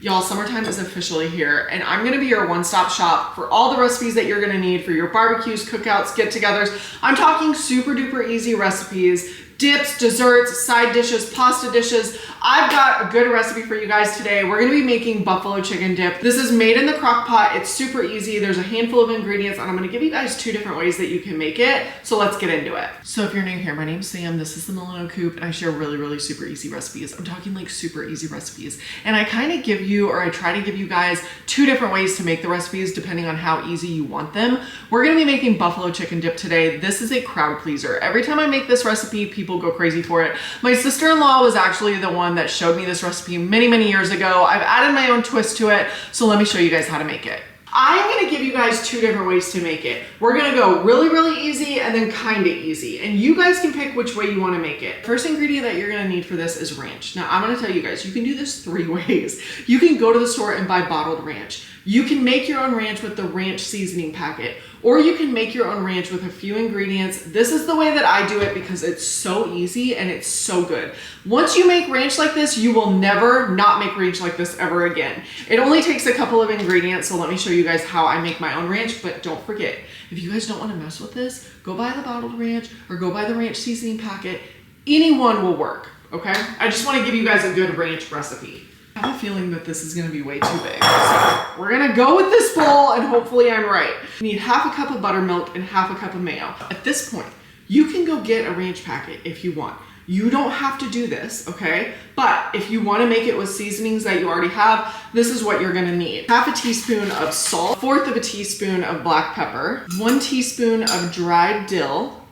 Y'all, summertime is officially here, and I'm gonna be your one-stop shop for all the recipes that you're gonna need for your barbecues, cookouts, get-togethers. I'm talking super duper easy recipes, dips, desserts, side dishes, pasta dishes. I've got a good recipe for you guys today. We're gonna be making buffalo chicken dip. This is made in the crock pot. It's super easy. There's a handful of ingredients, and I'm gonna give you guys 2 different ways that you can make it. So let's get into it. So if you're new here, my name's Sam. This is the Mullino Coop, and I share really super easy recipes. I'm talking like super easy recipes. And I kind of give you, or I try to give you guys 2 different ways to make the recipes depending on how easy you want them. We're gonna be making buffalo chicken dip today. This is a crowd pleaser. Every time I make this recipe, people go crazy for it. My sister-in-law was actually the one that showed me this recipe many years ago. I've added my own twist to it, so let me show you guys how to make it. I'm gonna give you guys 2 different ways to make it. We're gonna go really easy and then kinda easy, and you guys can pick which way you wanna make it. First ingredient that you're gonna need for this is ranch. Now I'm gonna tell you guys, you can do this 3 ways. You can go to the store and buy bottled ranch. You can make your own ranch with the ranch seasoning packet, or you can make your own ranch with a few ingredients. This is the way that I do it because it's so easy and it's so good. Once you make ranch like this, you will never not make ranch like this ever again. It only takes a couple of ingredients, so let me show you guys how I make my own ranch, but don't forget, if you guys don't wanna mess with this, go buy the bottled ranch or go buy the ranch seasoning packet. Any one will work, okay? I just wanna give you guys a good ranch recipe. I have a feeling that this is gonna be way too big. So we're gonna go with this bowl and hopefully I'm right. You need half a cup of buttermilk and half a cup of mayo. At this point, you can go get a ranch packet if you want. You don't have to do this, okay? But if you wanna make it with seasonings that you already have, this is what you're gonna need. Half a teaspoon of salt, 1/4 of a teaspoon of black pepper, 1 teaspoon of dried dill.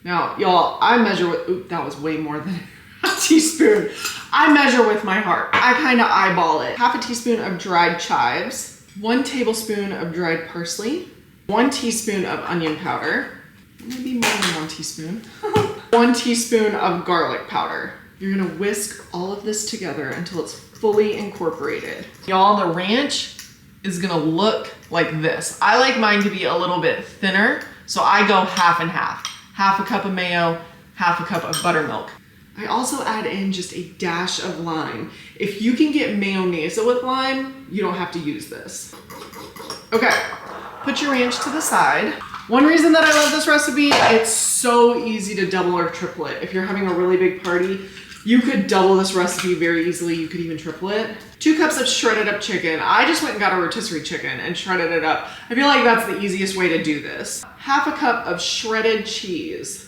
Now, y'all, I measure with, oop, that was way more than a teaspoon. I measure with my heart. I kind of eyeball it. Half a teaspoon of dried chives, 1 tablespoon of dried parsley, 1 teaspoon of onion powder, maybe more than 1 teaspoon, 1 teaspoon of garlic powder. You're gonna whisk all of this together until it's fully incorporated. Y'all, the ranch is gonna look like this. I like mine to be a little bit thinner, so I go half and half. Half a cup of mayo, half a cup of buttermilk. I also add in just a dash of lime. If you can get mayonnaise with lime, you don't have to use this. Okay, put your ranch to the side. One reason that I love this recipe, it's so easy to double or triple it. If you're having a really big party, you could double this recipe very easily. You could even triple it. 2 cups of shredded up chicken. I just went and got a rotisserie chicken and shredded it up. I feel like that's the easiest way to do this. Half a cup of shredded cheese.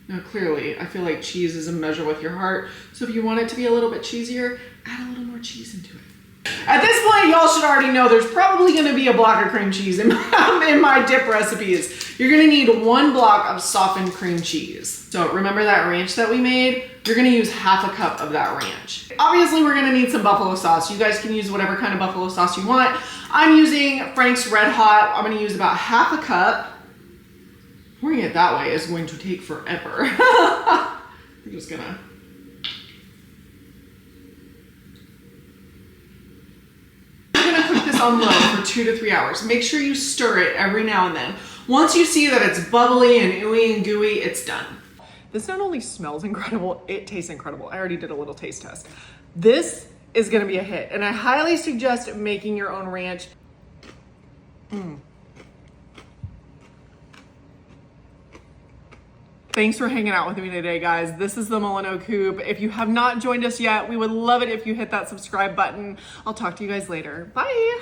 Now clearly, I feel like cheese is a measure with your heart, so if you want it to be a little bit cheesier, add a little more cheese into it. At this point, y'all should already know there's probably gonna be a block of cream cheese in my dip recipes. You're gonna need 1 block of softened cream cheese. So remember that ranch that we made? You're gonna use half a cup of that ranch. Obviously, we're gonna need some buffalo sauce. You guys can use whatever kind of buffalo sauce you want. I'm using Frank's RedHot. I'm gonna use about half a cup. Pouring it that way is going to take forever. We're just gonna. We're gonna cook this on low for 2 to 3 hours. Make sure you stir it every now and then. Once you see that it's bubbly and ooey and gooey, it's done. This not only smells incredible, it tastes incredible. I already did a little taste test. This is gonna be a hit, and I highly suggest making your own ranch. Thanks for hanging out with me today, guys. This is the Mullino Coop. If you have not joined us yet, we would love it if you hit that subscribe button. I'll talk to you guys later. Bye.